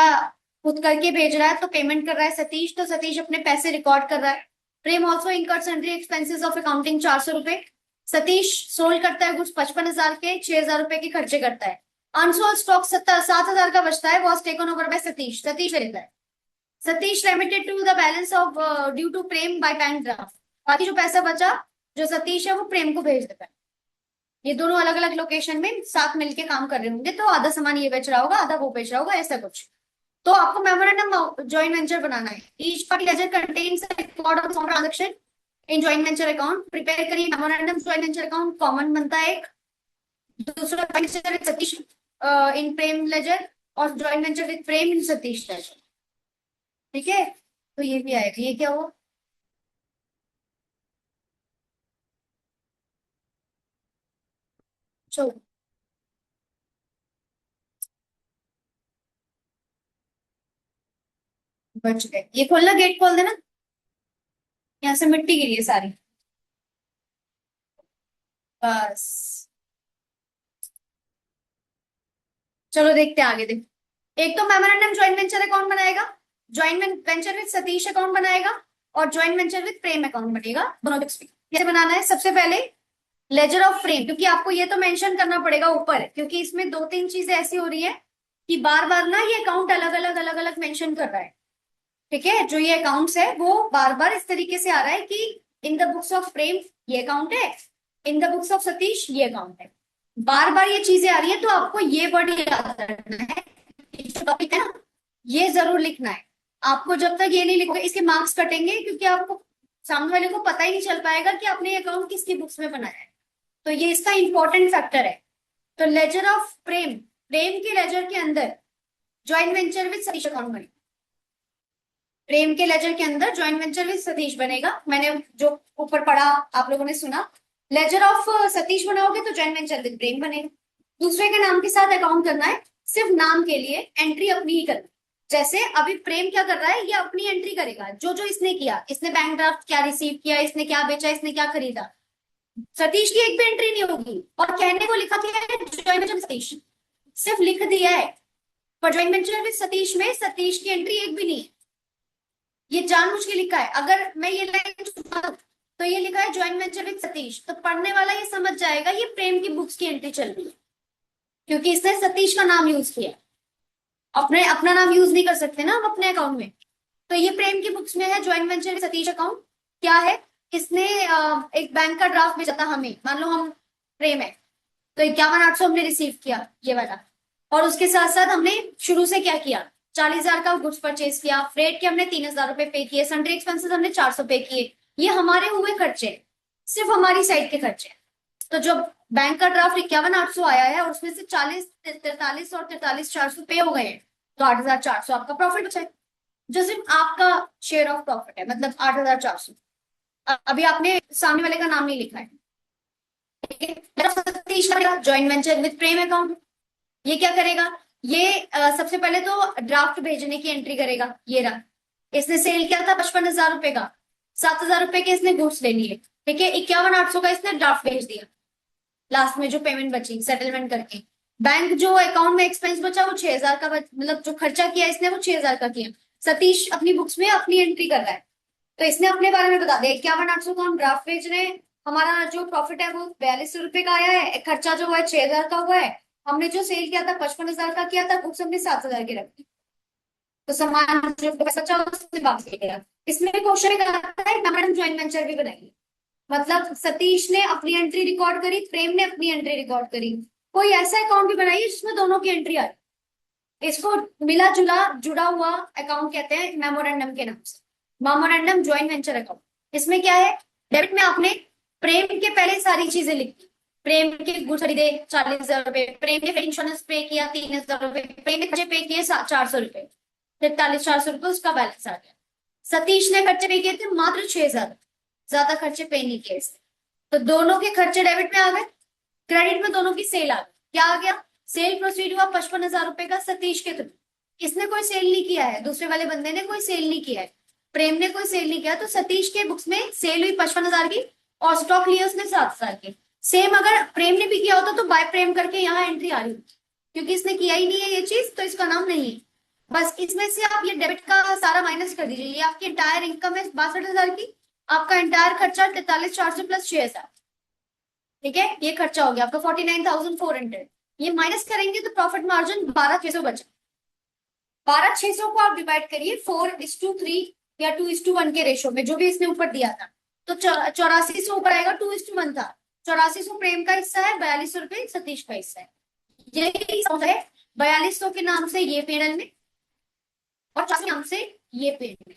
खुद करके भेज रहा है तो पेमेंट कर रहा है सतीश, तो सतीश अपने पैसे रिकॉर्ड कर रहा है। Prem also incurred sundry expenses of accounting 400 रुपए। सतीश सोल्ड करता है गुड्स 55,000 के, 6,000 रुपए के खर्चे करता है। अनसोल्ड स्टॉक 7,000 का बचता है, was taken over by Satish, Satish लेता है। Satish remitted to the balance of due to Prem by bank draft, बाकी जो पैसा बचा जो सतीश है वो प्रेम को भेज देता है। ये दोनों अलग अलग लोकेशन में साथ मिलके काम कर रहे होंगे, तो आधा सामान ये बेच रहा होगा, आधा वो बेच रहा होगा, ऐसा कुछ। तो आपको मेमोरेंडम जॉइंट वेंचर बनाना है। Each party ledger contains record of transaction in joint venture account. Prepare करिए memorandum joint venture account, common बनता है एक। दूसरा सतीश इन प्रेम लेजर और joint venture with Prem in Satish ledger. ठीक है, तो ये भी आएगा। ये क्या हुआ, चलो बच गए। ये खोलना, गेट खोल देना, यहाँ से मिट्टी गिरी है सारी, बस। चलो देखते हैं आगे। देख, एक तो मेमोरेंडम ज्वाइंट वेंचर अकाउंट बनाएगा, joint venture with Satish account बनाएगा और joint venture with Prem account बनेगा, दोनों कैसे बनाना है। सबसे पहले लेजर ऑफ प्रेम, क्योंकि आपको ये तो मेंशन करना पड़ेगा ऊपर, क्योंकि इसमें 2-3 चीजें ऐसी हो रही है कि बार बार ना ये अकाउंट अलग अलग मेंशन कर रहा है। ठीक है, जो ये अकाउंट्स है वो बार बार इस तरीके से आ रहा है कि इन द बुक्स ऑफ प्रेम ये अकाउंट है, इन द बुक्स ऑफ सतीश ये अकाउंट है, बार बार ये चीजें आ रही है। तो आपको ये वर्ड याद रखना है, जो टॉपिक है ना ये जरूर लिखना है। आपको जब तक ये नहीं लिखोगे इसके मार्क्स कटेंगे, क्योंकि आपको सामने वाले को पता ही नहीं चल पाएगा कि आपने ये अकाउंट किसकी बुक्स में बनाया है। तो ये इसका इंपॉर्टेंट फैक्टर है। तो लेजर ऑफ प्रेम, प्रेम के लेजर के अंदर joint venture with Satish account बनेगा, प्रेम के लेजर के अंदर ज्वाइंट वेंचर विद सतीश बनेगा। मैंने जो ऊपर पढ़ा आप लोगों ने सुना, लेजर ऑफ सतीश बनाओगे तो ज्वाइंट वेंचर विद प्रेम बनेगा। दूसरे के नाम के साथ अकाउंट करना है, सिर्फ नाम के लिए, एंट्री अपनी ही करना। जैसे अभी प्रेम क्या कर रहा है, ये अपनी एंट्री करेगा जो जो इसने किया, इसने बैंक ड्राफ्ट क्या रिसीव किया, इसने क्या बेचा, इसने क्या खरीदा। सतीश की एक भी एंट्री नहीं होगी। और कहने को लिखा क्या है, जॉइंट वेंचर सतीश, सिर्फ लिख दिया है। पर जॉइंट वेंचर विद सतीश में सतीश की एंट्री एक भी नहीं है। ये जानबूझ के लिखा है। अगर मैं ये लाइन छुपा दूं, तो ये लिखा है जॉइंट वेंचर विद सतीश, तो पढ़ने वाला ये समझ जाएगा ये प्रेम की बुक्स की एंट्री चल रही है, क्योंकि इसने सतीश का नाम यूज किया। अपने अपना नाम यूज नहीं कर सकते ना हम अपने अकाउंट में। तो ये प्रेम की बुक्स में है joint venture with Satish account. क्या है, इसने एक बैंक का ड्राफ्ट भेजा था हमें, मान लो हम प्रेम है, तो 51,800 हमने रिसीव किया ये वाला। और उसके साथ साथ हमने शुरू से क्या किया, 40,000 का गुड्स परचेज किया, फ्रेट के हमने 3,000 रुपए पे किए, सन्ड्री एक्सपेंसेस हमने 400 पे किए। ये हमारे हुए खर्चे, सिर्फ हमारी साइड के खर्चे। तो जो बैंक का ड्राफ्ट 51,800 आया है, और उसमें से 40, 43 और 43,400 पे हो गए हैं, तो 8,400 आपका प्रॉफिट बचा है, जो सिर्फ आपका शेयर ऑफ प्रॉफिट है, मतलब 8,400। अभी आपने सामने वाले का नाम नहीं लिखा है, ठीक है। Joint venture with Prem account, ये क्या करेगा, ये सबसे पहले तो ड्राफ्ट भेजने की एंट्री करेगा। ये रहा, इसने सेल किया था 55,000 रुपए का, 7,000 रुपए के इसने गुड्स ले लिए, ठीक है। 51,800 का इसने ड्राफ्ट भेज दिया, लास्ट में जो पेमेंट बची सेटलमेंट करके। बैंक जो अकाउंट में एक्सपेंस बचा वो 6,000 का मतलब जो खर्चा किया इसने वो 6,000 का किया। सतीश अपनी बुक्स में अपनी एंट्री कर रहा है, तो इसने अपने बारे में बता दिया 51,800 का हम ड्राफ्ट भेज रहे हैं, हमारा जो प्रॉफिट है वो 4200 रुपए का आया है, खर्चा जो हुआ है 6,000 का हुआ है, हमने जो सेल किया था 55,000 का किया था, बुक्स हमने 7,000 की रखी, तो सामान जो पैसा बचा उसने वापस ले लिया। इसमें क्वेश्चन आता है मैडम जॉइंट वेंचर भी बनाइए, मतलब सतीश ने अपनी एंट्री रिकॉर्ड करी, प्रेम ने अपनी एंट्री रिकॉर्ड करी, कोई ऐसा अकाउंट भी बनाइए जिसमें दोनों की एंट्री आ रही। इसको मिला जुला जुड़ा हुआ अकाउंट कहते हैं मेमोरेंडम के नाम से, मेमोरेंडम जॉइंट वेंचर अकाउंट। इसमें क्या है, डेबिट में आपने प्रेम के पहले सारी चीजें लिखी, प्रेम के गुड्स खरीदे 40,000 रुपए, प्रेम ने इंश्योरेंस पे किया 3,000 रुपए, प्रेम ने खर्चे पे किए 400 रुपए, 43,400 रुपए उसका बैलेंस आ गया। सतीश ने खर्चे पे किए थे मात्र 6,000, ज्यादा खर्चे पे नहीं किए इसने। तो दोनों के खर्चे डेबिट में आ गए, क्रेडिट में दोनों की सेल आ गई। क्या आ गया, सेल प्रोसीड हुआ 55,000 रुपए का सतीश के थ्रू। इसने कोई सेल नहीं किया है, दूसरे वाले बंदे ने कोई सेल नहीं किया है, प्रेम ने कोई सेल नहीं किया, तो सतीश के बुक्स में सेल हुई 55,000 की और स्टॉक लिया उसने 7,000 की। सेम अगर प्रेम ने भी किया होता तो बाय प्रेम करके यहाँ एंट्री आ रही होती, क्योंकि इसने किया ही नहीं है ये चीज, तो इसका नाम नहीं है। बस इसमें से आप ये डेबिट का सारा माइनस कर दीजिए, ये आपकी एंटायर इनकम है 62,000 की, आपका एंटायर खर्चा 43,400 प्लस 6,000, ठीक है। ये खर्चा हो गया आपका 49,400। ये माइनस करेंगे तो प्रॉफिट मार्जिन 12,600 बचा। 12,600 को आप डिवाइड करिए 4:3 या 2:1 के रेशो में, जो भी इसने ऊपर दिया था, तो 8400 ऊपर आएगा, 2:1 था। 8400 प्रेम का हिस्सा है, 4200 रुपए सतीश का हिस्सा है। यही है 4200 के नाम से ये पेनल में और 8400 के नाम से ये पेनल में,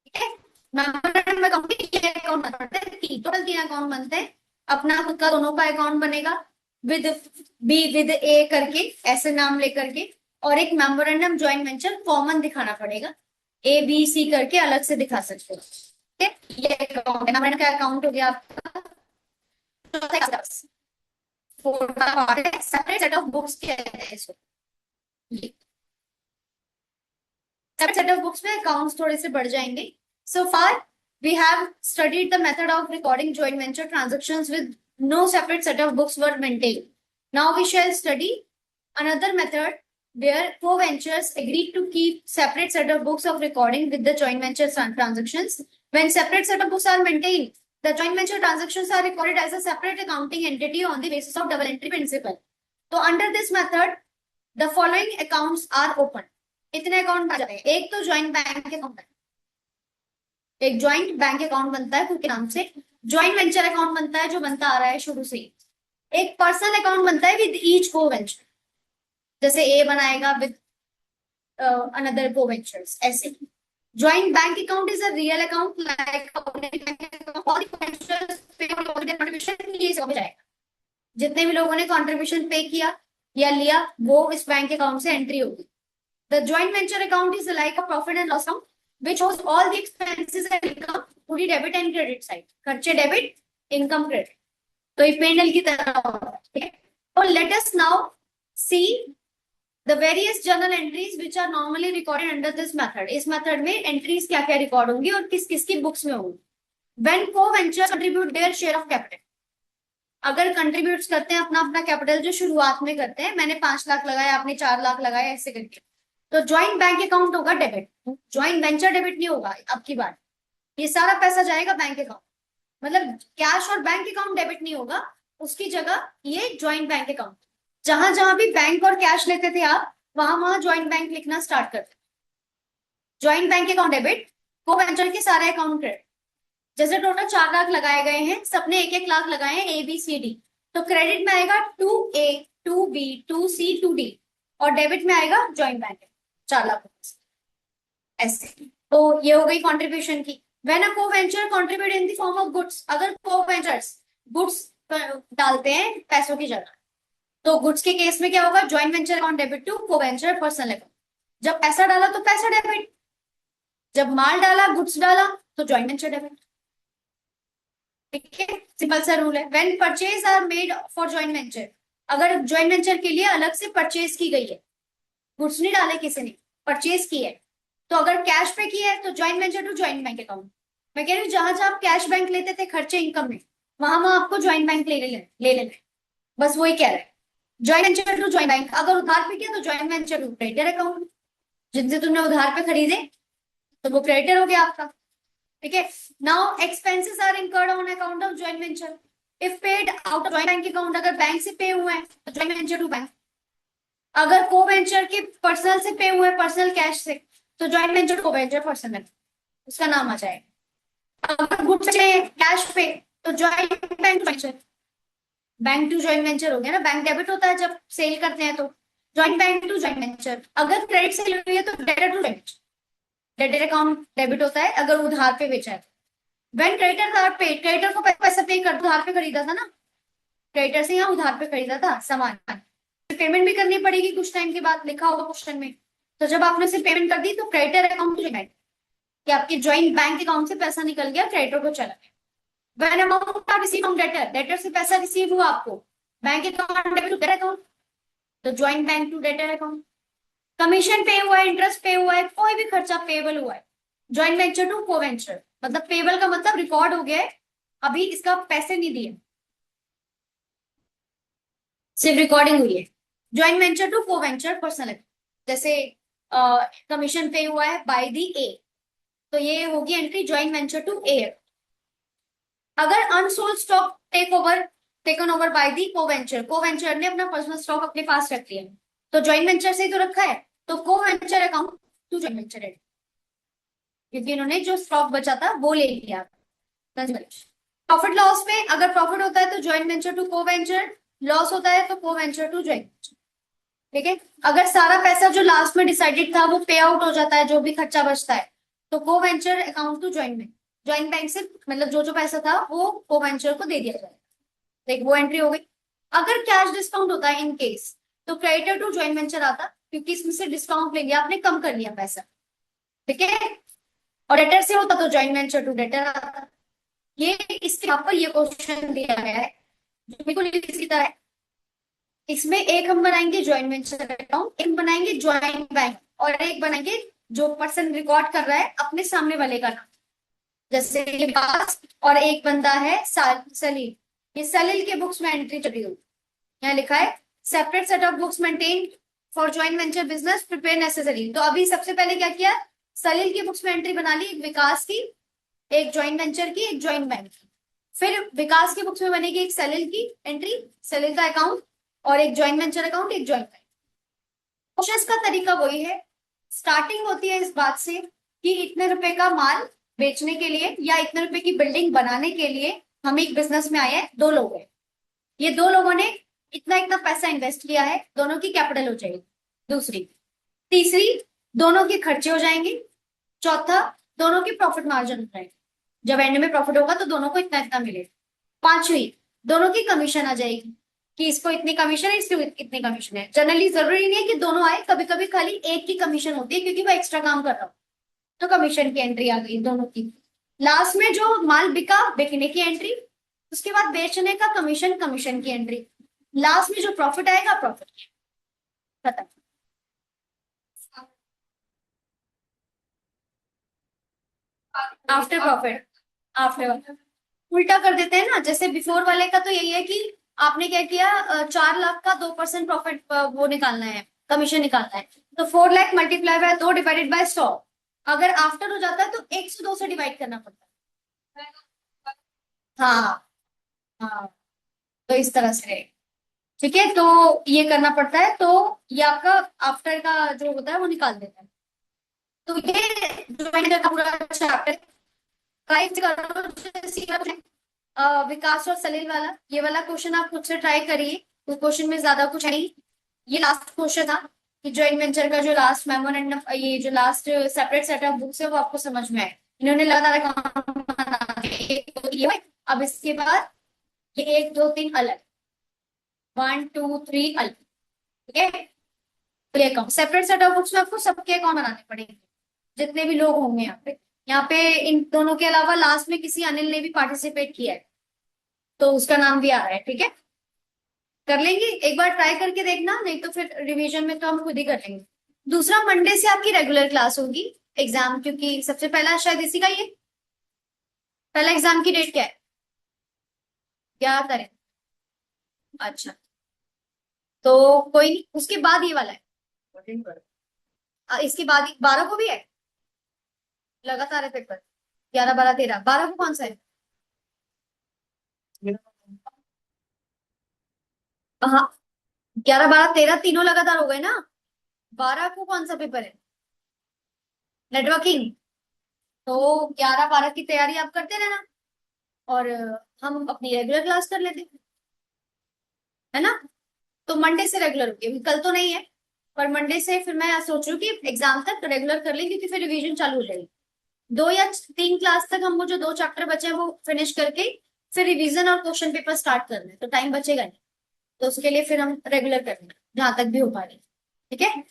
ठीक है। मेमोरेंडम अकाउंट ये अकाउंट बनते हैं, टोटल 3 अकाउंट बनते हैं। अपना खुद का दोनों का अकाउंट बनेगा विद बी विद ए करके, ऐसे नाम लेकर के, और एक मेमोरेंडम जॉइंट वेंचर कॉमन दिखाना पड़ेगा, ए बी सी करके अलग से दिखा सकते हो, ठीक है। ये अकाउंट है, मेमोरेंडम का अकाउंट हो गया आपका। सेपरेट सेट ऑफ बुक्स कहते हैं इसको, सेपरेट सेट ऑफ बुक्स में अकाउंट्स थोड़े से बढ़ जाएंगे। So far, we have studied the method of recording joint venture transactions with no separate set of books were maintained. Now we shall study another method where co-ventures agreed to keep separate set of books of recording with the joint venture transactions. When separate set of books are maintained, the joint venture transactions are recorded as a separate accounting entity on the basis of double entry principle. So under this method, the following accounts are open. इतने account आ जाते हैं। एक तो joint bank account है, एक joint bank account बनता है खुद के नाम से, ज्वाइंट वेंचर अकाउंट बनता है जो बनता आ रहा है शुरू से ही, एक पर्सनल अकाउंट बनता है विद ईच को वेंचर, जैसे ए बनाएगा विद अनदर को वेंचर्स, ऐसे। Joint bank account is a real account like जाएगा, जितने भी लोगों ने कॉन्ट्रीब्यूशन पे किया या लिया वो इस बैंक अकाउंट से एंट्री होगी। The joint venture account is like a profit and loss account which shows all the expenses and income पूरी डेबिट एंड क्रेडिट साइड, खर्चे डेबिट, इनकम क्रेडिट, तो ये पेंडल की तरह होगा, ठीक है। तो let us now see the various journal entries which are normally recorded under this method, इस मेथड में एंट्रीज क्या क्या रिकॉर्ड होंगी और किस किस की बुक्स में होंगी। When co-venturer contribute their share of capital, अगर कंट्रीब्यूट करते हैं अपना अपना कैपिटल जो शुरुआत में करते हैं, मैंने 5 लाख लगाया, आपने 4 लाख लगाया, ऐसे करके, तो ज्वाइंट बैंक अकाउंट होगा डेबिट, ज्वाइंट वेंचर डेबिट नहीं होगा। अब की बात, ये सारा पैसा जाएगा बैंक अकाउंट, मतलब कैश और बैंक अकाउंट डेबिट नहीं होगा, उसकी जगह ये ज्वाइंट बैंक अकाउंट। जहां जहां भी बैंक और कैश लेते थे आप, वहां वहां ज्वाइंट बैंक लिखना स्टार्ट करते। ज्वाइंट बैंक अकाउंट डेबिट, को वेंचर के सारे अकाउंट क्रेडिट। जैसे टोटल 4 लाख लगाए गए हैं, सबने 1-1 लाख लगाए हैं, ए बी सी डी, तो क्रेडिट में आएगा 2A 2B 2C 2D, और डेबिट में आएगा ज्वाइंट बैंक 4 लाख ऐसे। तो ये हो गई कॉन्ट्रीब्यूशन की। When a co-venturer contribute in the form of goods, अगर को-वेंचर्स गुड्स डालते हैं पैसों की जगह, तो गुड्स के केस में क्या होगा, joint venture account debit to co-venturer personal account. जब पैसा डाला तो पैसा डेबिट, जब माल डाला गुड्स डाला तो ज्वाइंट वेंचर डेबिट। ठीक है, सिंपल सा रूल है। When purchase are made for joint venture, अगर ज्वाइंट वेंचर के लिए अलग से परचेज की गई है, गुड्स नहीं डाले किसी ने, परचेज की है, तो अगर कैश पे की है तो joint venture to joint bank account. मैं कह रही हूँ जहां जहां आप कैश बैंक लेते थे खर्चे इनकम में, वहां वहां आपको ज्वाइंट बैंक ले लेना है, बस वही कह रहा है। Joint venture to joint bank, अगर उधार पे किया तो joint venture to creditor account, जिनसे तुमने उधार पे खरीदे तो वो क्रेडिटर हो गया आपका। ठीक है, now expenses are incurred on account of joint venture if paid out of joint bank account, अगर बैंक से पे हुए हैं तो ज्वाइंट वेंचर टू बैंक, अगर को वेंचर के पर्सनल से पे हुए हैं, पर्सनल कैश से, तो ज्वाइंट वेंचर को वेंचर पर्सनल, उसका नाम आ जाएगा। अगर गुड्स से कैश पे तो joint bank venture, bank to joint venture हो गया ना, बैंक डेबिट होता है जब सेल करते हैं, तो joint bank to joint venture. अगर क्रेडिट से हुई है तो debtor to debit, debtor account debit होता है अगर उधार पे बेचा है। When creditor are paid, creditor को पैसा पे कर, उधार पे खरीदा था ना, क्रेडिटर से यहाँ उधार पे खरीदा था सामान, पेमेंट भी करनी पड़ेगी कुछ टाइम के बाद, लिखा होगा क्वेश्चन में। तो जब आपने से पेमेंट कर दी तो क्रेडिटर अकाउंट टू बैंक, कि आपके ज्वाइंट बैंक अकाउंट से पैसा निकल गया, क्रेडिटर को चला गया। When amount are receive from debtor, debtor से पैसा रिसीव हुआ आपको, bank account debit to debtor account, तो joint bank to debtor account. Commission pay हुआ है, इंटरेस्ट पे हुआ है, कोई भी खर्चा पेबल हुआ है, ज्वाइंट वेंचर टू को वेंचर, मतलब पेबल का मतलब रिकॉर्ड हो गया है, अभी इसका पैसे नहीं दिए, सिर्फ रिकॉर्डिंग हुई है। ज्वाइंट वेंचर टू को वेंचर पर्सनल, जैसे कमीशन पे हुआ है बाय दी ए, तो ये होगी एंट्री ज्वाइंट वेंचर टू ए। अगर unsold stock taken over by the को वेंचर ने अपना पर्सनल स्टॉक अपने पास रख लिया, तो ज्वाइंट वेंचर से ही तो रखा है, तो co venture account to joint venture है, क्योंकि इन्होंने जो स्टॉक बचा था वो ले लिया। प्रॉफिट लॉस में अगर प्रॉफिट होता है तो ज्वाइंट वेंचर टू को वेंचर, लॉस होता है तो co venture to joint venture. ठीक है, अगर सारा पैसा जो लास्ट में डिसाइडेड था वो पे आउट हो जाता है, जो भी खर्चा बचता है, तो co venture account to joint bank, joint bank से मतलब जो जो पैसा था वो को वेंचर को दे दिया जाएगा। देख वो एंट्री हो गई। अगर कैश डिस्काउंट होता है इन केस, तो क्रेडिटर टू ज्वाइंट वेंचर आता, क्योंकि इसमें से डिस्काउंट ले लिया आपने, कम कर लिया पैसा। ठीक है, और डेटर से होता तो ज्वाइंट वेंचर टू डेटर आता। ये इसके यहाँ पर ये क्वेश्चन दिया गया है जो बिल्कुल इसी तरह है। इसमें एक हम बनाएंगे ज्वाइंट वेंचर अकाउंट, एक बनाएंगे ज्वाइंट बैंक, और एक बनाएंगे जो पर्सन रिकॉर्ड कर रहा है अपने सामने वाले का नाम, जैसे ये विकास, और एक बंदा है सलील, ये सलील के बुक्स में एंट्री चली हुई, यहाँ लिखा है separate set of books maintain for joint venture business prepare necessary. तो अभी सबसे पहले क्या किया, सलील की बुक्स में एंट्री बना ली, एक विकास की, एक ज्वाइंट वेंचर की, एक ज्वाइंट बैंक की। फिर विकास की बुक्स में बनेगी एक सलील की एंट्री, सलील का अकाउंट, और एक ज्वाइंट वेंचर अकाउंट, एक ज्वाइंट बैंक। प्रोसेस का तरीका वही है, स्टार्टिंग होती है इस बात से कि इतने रुपए का माल बेचने के लिए या इतने रुपए की बिल्डिंग बनाने के लिए हम एक बिजनेस में आए हैं, 2 लोग हैं, ये 2 लोगों ने इतना इतना पैसा इन्वेस्ट किया है, दोनों की कैपिटल हो जाएगी दूसरी, तीसरी दोनों के खर्चे हो जाएंगे, चौथा दोनों की प्रॉफिट मार्जिन हो जाएगी, जब एंड में प्रॉफिट होगा तो दोनों को इतना इतना मिलेगा, पांचवी दोनों की कमीशन आ जाएगी कि इसको इतनी कमीशन है, इसको इतनी कमीशन है। जनरली जरूरी नहीं है कि दोनों आए, कभी कभी खाली एक की कमीशन होती है क्योंकि वो एक्स्ट्रा काम कर रहा हो, तो कमीशन की एंट्री आ गई दोनों की। लास्ट में जो माल बिका बिकने की एंट्री, उसके बाद बेचने का कमीशन, कमीशन की एंट्री, लास्ट में जो प्रॉफिट आएगा प्रॉफिट, खत्म। आफ्टर प्रॉफिट, आफ्टर उल्टा कर देते हैं ना, जैसे बिफोर वाले का तो यही है कि आपने क्या किया, 4 लाख का 2% प्रॉफिट वो निकालना है, कमीशन निकालना है, तो 4 lakh multiply by 2 divided by 100। अगर आफ्टर हो जाता है तो 102 से डिवाइड करना पड़ता है। हाँ हाँ, तो इस तरह से रहेगा। ठीक है, तो ये करना पड़ता है, तो ये आपका आफ्टर का जो होता है वो निकाल देता है। तो ये ज्वाइन का पूरा चैप्टर ट्राई करो। जैसे विकास और सलील वाला, ये वाला क्वेश्चन आप खुद से ट्राई करिए, तो क्वेश्चन में ज्यादा कुछ है नहीं। ये लास्ट क्वेश्चन था कि जॉइंट वेंचर का जो लास्ट मेमोरेंडम, ये जो last separate set of books है वो आपको समझ में आए। इन्होंने लगातार काम बना दिए, एक दो ये हुए, अब इसके बाद ये 1 2 3 अलग, 1 2 3 अलग। ठीक है, तो ये account separate set of books में आपको सबके अकाउंट बनाने पड़ेंगे, जितने भी लोग होंगे यहाँ पे। यहाँ पे इन दोनों के अलावा लास्ट में किसी अनिल ने भी पार्टिसिपेट किया है, तो उसका नाम भी आ रहा है। ठीक है, कर लेंगे, एक बार ट्राई करके देखना, नहीं तो फिर रिवीजन में तो हम खुद ही कर लेंगे। दूसरा, मंडे से आपकी रेगुलर क्लास होगी एग्जाम, क्योंकि सबसे पहला शायद इसी का ही है। पहला एग्जाम की डेट क्या है? 11 तारीख। अच्छा, तो कोई नहीं, उसके बाद ये वाला है। इसके बाद 12 को भी है, लगातार है पेपर, 11 12 13, 12 को कौन सा है? हाँ, 11 12 13 तीनों लगातार हो गए ना। 12 को कौन सा पेपर है? नेटवर्किंग। तो 11 12 की तैयारी आप करते रहना, और हम अपनी रेगुलर क्लास कर लेते हैं, है ना। तो मंडे से रेगुलर होगी, अभी कल तो नहीं है, पर मंडे से फिर मैं सोच रही हूँ कि एग्जाम तक रेगुलर कर लें, क्योंकि फिर रिवीजन चालू हो जाएगी। 2 या 3 क्लास तक हम वो जो 2 चैप्टर बचे हैं वो फिनिश करके फिर रिवीजन और क्वेश्चन पेपर स्टार्ट कर लें, तो टाइम बचेगा नहीं। तो उसके लिए फिर हम रेगुलर कर लेंगे जहां तक भी हो पा रही है। ठीक है,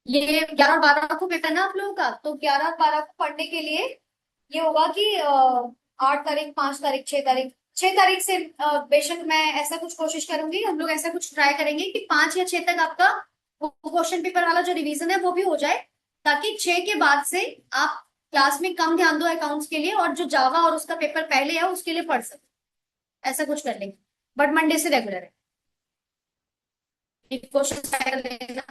ये 11 12 को पेपर है ना आप लोगों का, तो 11 12 को पढ़ने के लिए ये होगा कि 8 तारीख 5 तारीख 6 तारीख, 6 तारीख से बेशक मैं ऐसा कुछ कोशिश करूंगी, हम लोग ऐसा कुछ ट्राई करेंगे कि 5 या 6 तक आपका क्वेश्चन पेपर वाला जो रिवीजन है वो भी हो जाए, ताकि 6 के बाद से आप क्लास में कम ध्यान दो अकाउंट्स के लिए, और जो जावा और उसका पेपर पहले है उसके लिए पढ़ सको। ऐसा कुछ कर लेंगे, बट मंडे से रेगुलर है। क्वेश्चन